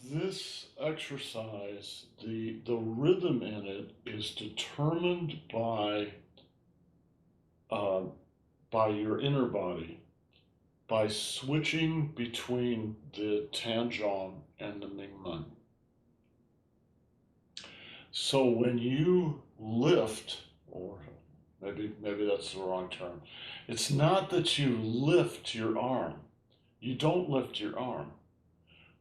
This exercise, the rhythm in it is determined uh, by your inner body, by switching between the Tanjong and the Mingmen. So when you lift, or maybe that's the wrong term, it's not that you lift your arm. You don't lift your arm.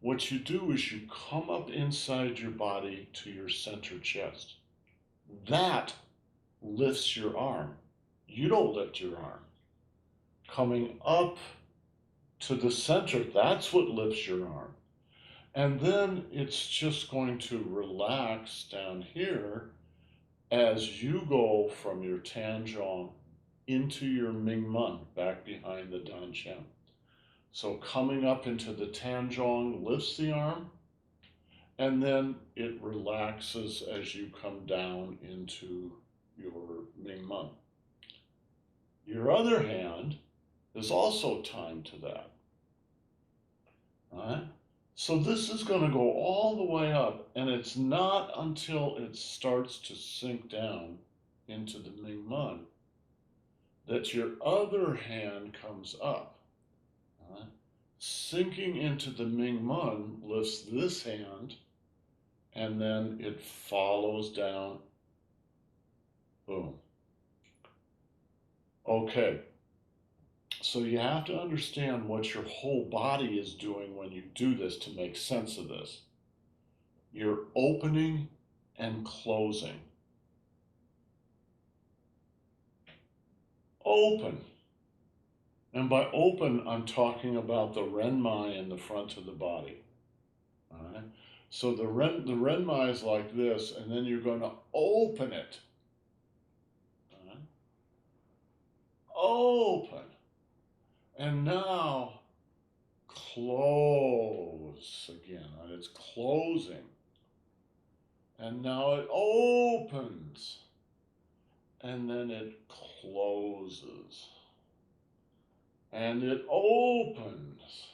What you do is you come up inside your body to your center chest. That lifts your arm. You don't lift your arm. Coming up to the center, that's what lifts your arm. And then it's just going to relax down here as you go from your Tanjong into your Mingmen, back behind the Danqian. So coming up into the Tanjong lifts the arm, and then it relaxes as you come down into your Mingmen. Your other hand is also timed to that. All right? So this is going to go all the way up, and it's not until it starts to sink down into the Mingmen that your other hand comes up. All right? Sinking into the Mingmen lifts this hand, and then it follows down. Boom. Okay. So you have to understand what your whole body is doing when you do this to make sense of this. You're opening and closing. Open. And by open, I'm talking about the renmai in the front of the body. All right? So the renmai is like this, and then you're going to open it. All right? Open. And now close again. And it's closing. And now it opens. And then it closes. And it opens.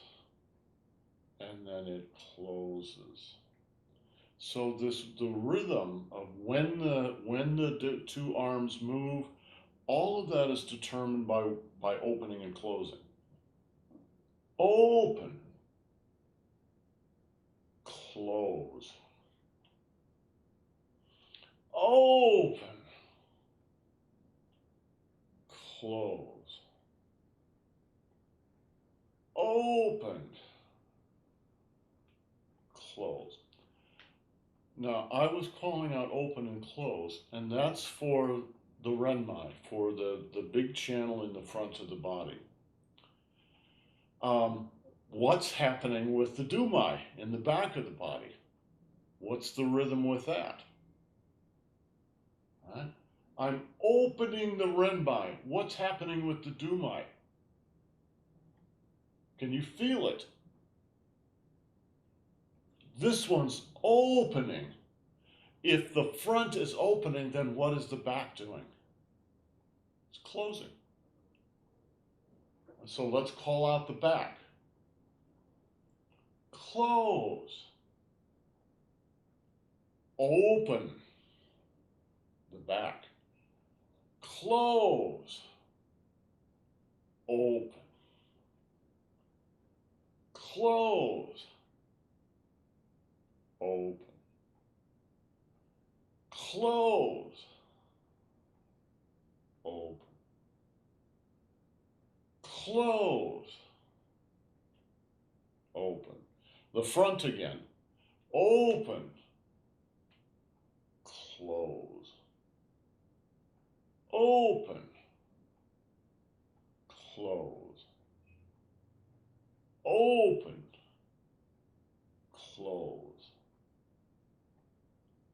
And then it closes. So the rhythm of when the two arms move, all of that is determined by opening and closing. Open, close, open, close, open, close. Now, I was calling out open and close, and that's for the renmai, for the big channel in the front of the body. What's happening with the dumai in the back of the body? What's the rhythm with that? Right? I'm opening the renmai. What's happening with the dumai? Can you feel it? This one's opening. If the front is opening, then what is the back doing? It's closing. So let's call out the back. Close. Open the back. Close. Open. Close. Open. Close. Open. Close. Open. The front again. Open. Close. Open. Close. Open. Close.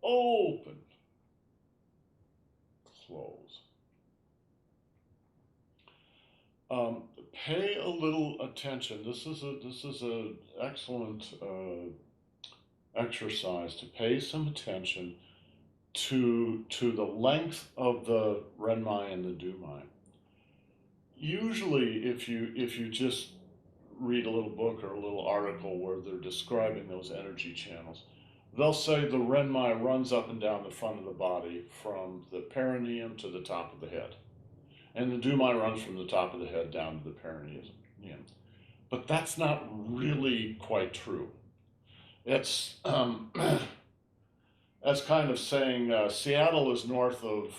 Open. Close. Pay a little attention. This is an excellent exercise to pay some attention to the length of the renmai and the dumai. Usually, if you just read a little book or a little article where they're describing those energy channels, they'll say the renmai runs up and down the front of the body from the perineum to the top of the head. And the dumai runs from the top of the head down to the perineum. But that's not really quite true. It's that's kind of saying Seattle is north of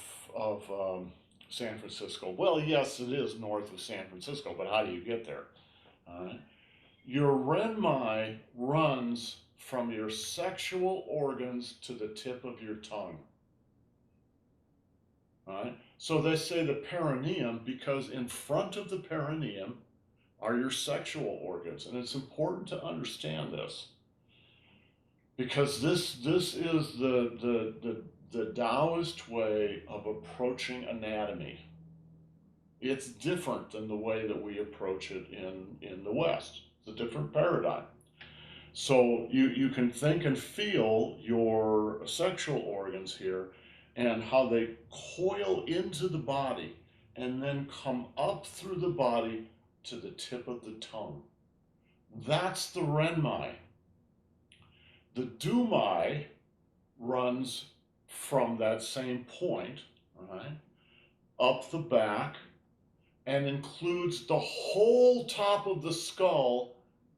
San Francisco. Well, yes, it is north of San Francisco, but how do you get there? All right. Your renmai runs from your sexual organs to the tip of your tongue. All right. So they say the perineum because in front of the perineum are your sexual organs, and it's important to understand this because this is the Taoist way of approaching anatomy. It's different than the way that we approach it in the West. It's a different paradigm. So you can think and feel your sexual organs here and how they coil into the body and then come up through the body to the tip of the tongue. That's the renmai. The dumai runs from that same point, right, up the back and includes the whole top of the skull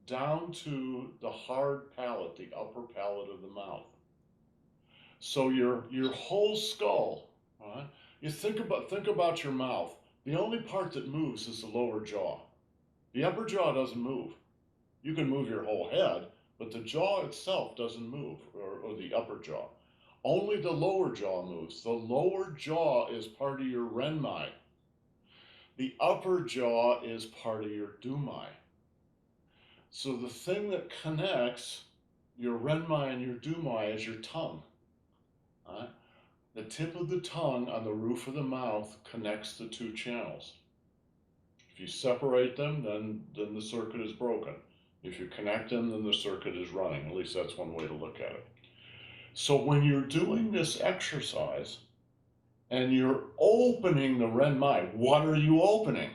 down to the hard palate, the upper palate of the mouth. So your whole skull, right? You think about your mouth. The only part that moves is the lower jaw. The upper jaw doesn't move. You can move your whole head, but the jaw itself doesn't move, or the upper jaw. Only the lower jaw moves. The lower jaw is part of your renmai. The upper jaw is part of your dumai. So the thing that connects your renmai and your dumai is your tongue. Right? The tip of the tongue on the roof of the mouth connects the two channels. If you separate them, then the circuit is broken. If you connect them, then the circuit is running. At least that's one way to look at it. So when you're doing this exercise and you're opening the renmai, what are you opening?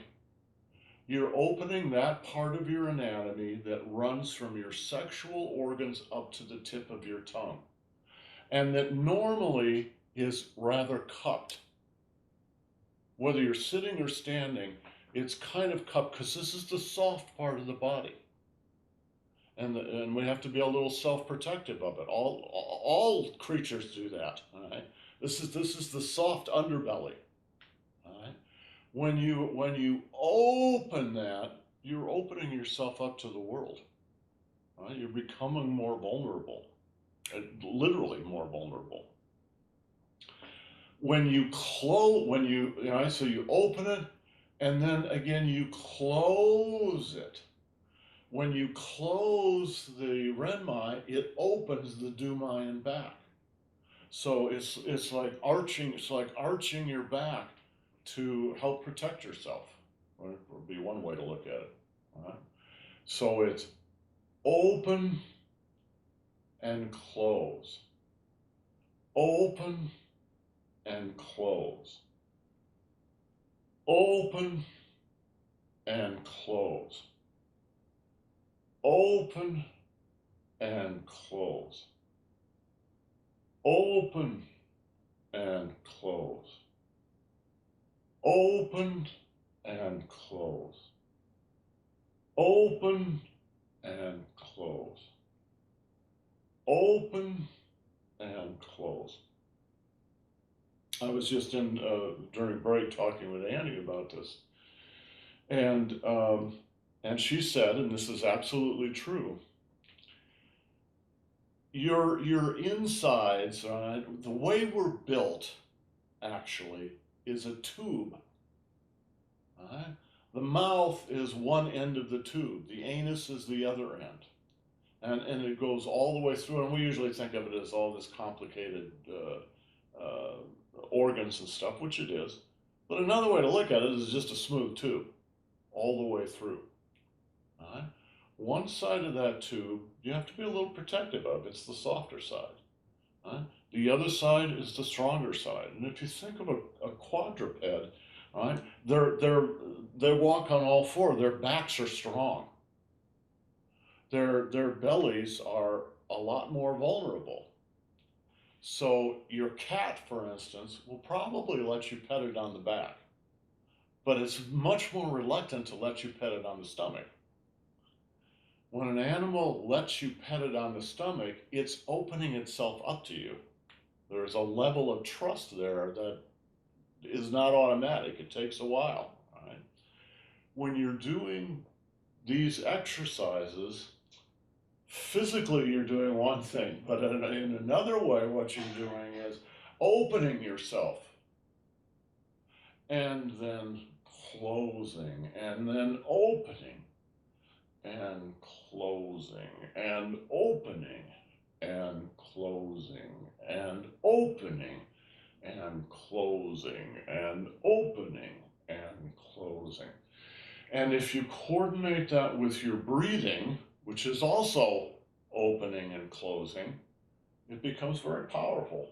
You're opening that part of your anatomy that runs from your sexual organs up to the tip of your tongue, and that normally is rather cupped. Whether you're sitting or standing, it's kind of cupped because this is the soft part of the body. And we have to be a little self-protective of it. All creatures do that. All right? This is the soft underbelly. All right? When you open that, you're opening yourself up to the world. All right? You're becoming more vulnerable, literally more vulnerable. When you close, so you open it, and then again you close it. When you close the renmai, it opens the dumai and back. So it's like arching your back to help protect yourself. Right? Would be one way to look at it. Right? So it's open and close. Open and close. Open and close. Open and close. Open and close. Open and close. Open and close. Open and close. I was just during break talking with Annie about this, and she said, and this is absolutely true, your insides, the way we're built, actually, is a tube. Right? The mouth is one end of the tube. The anus is the other end. And it goes all the way through, and we usually think of it as all this complicated organs and stuff, which it is. But another way to look at it is just a smooth tube all the way through. All right? One side of that tube you have to be a little protective of. It's the softer side. Right? The other side is the stronger side. And if you think of a quadruped, right, they walk on all four. Their backs are strong. their bellies are a lot more vulnerable. So your cat, for instance, will probably let you pet it on the back, but it's much more reluctant to let you pet it on the stomach. When an animal lets you pet it on the stomach, it's opening itself up to you. There's a level of trust there that is not automatic. It takes a while. Right? When you're doing these exercises, physically you're doing one thing, but in another way, what you're doing is opening yourself and then closing and then opening and closing and opening and closing and opening and closing and opening and closing. And if you coordinate that with your breathing, which is also opening and closing, it becomes very powerful.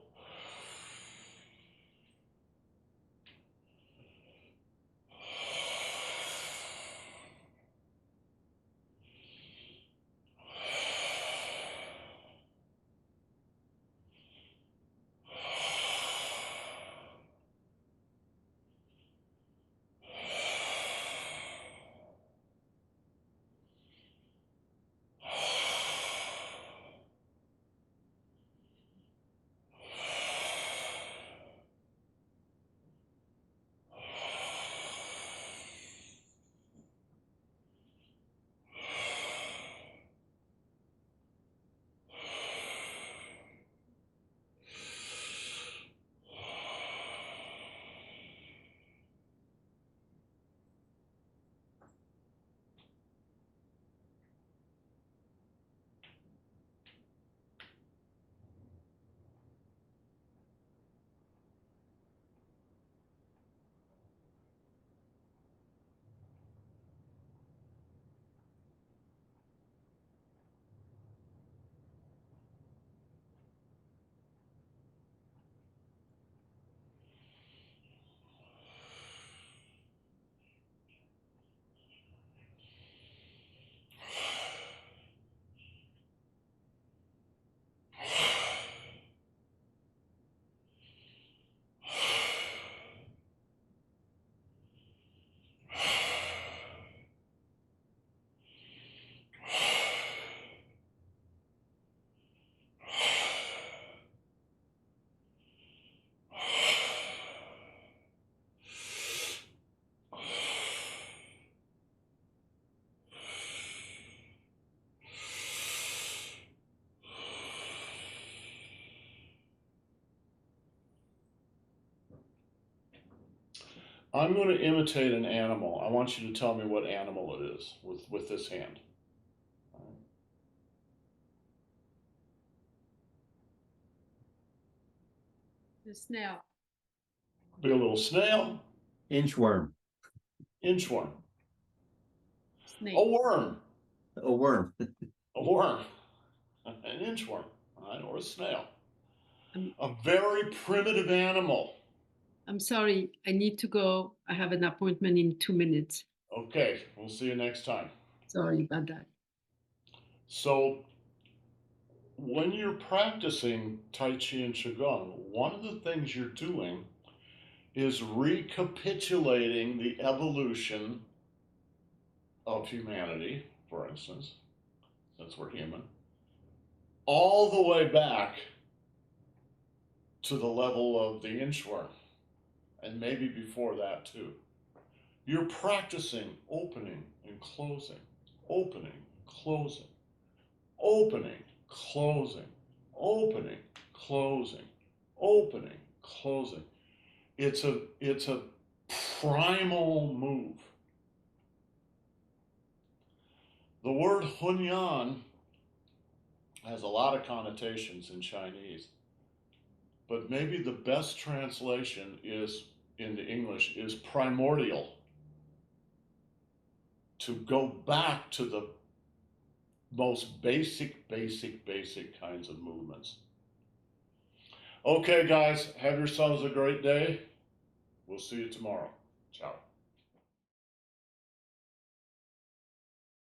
I'm going to imitate an animal. I want you to tell me what animal it is with this hand. The snail. Be a little snail. Inchworm. Inchworm. Snake. A worm. A worm. A worm. An inchworm. Right? Or a snail. Um, A very primitive animal. I'm sorry, I need to go. I have an appointment in 2 minutes. Okay, we'll see you next time. Sorry about that. So, when you're practicing Tai Chi and Qigong, one of the things you're doing is recapitulating the evolution of humanity, for instance, since we're human, all the way back to the level of the inchworm, and maybe before that too. You're practicing opening and closing, opening, closing, opening, closing, opening, closing, opening, closing. It's a primal move. The word Hunyan has a lot of connotations in Chinese, but maybe the best translation is into English is primordial. To go back to the most basic kinds of movements. Okay, guys, have yourselves a great day. We'll see you tomorrow. Ciao.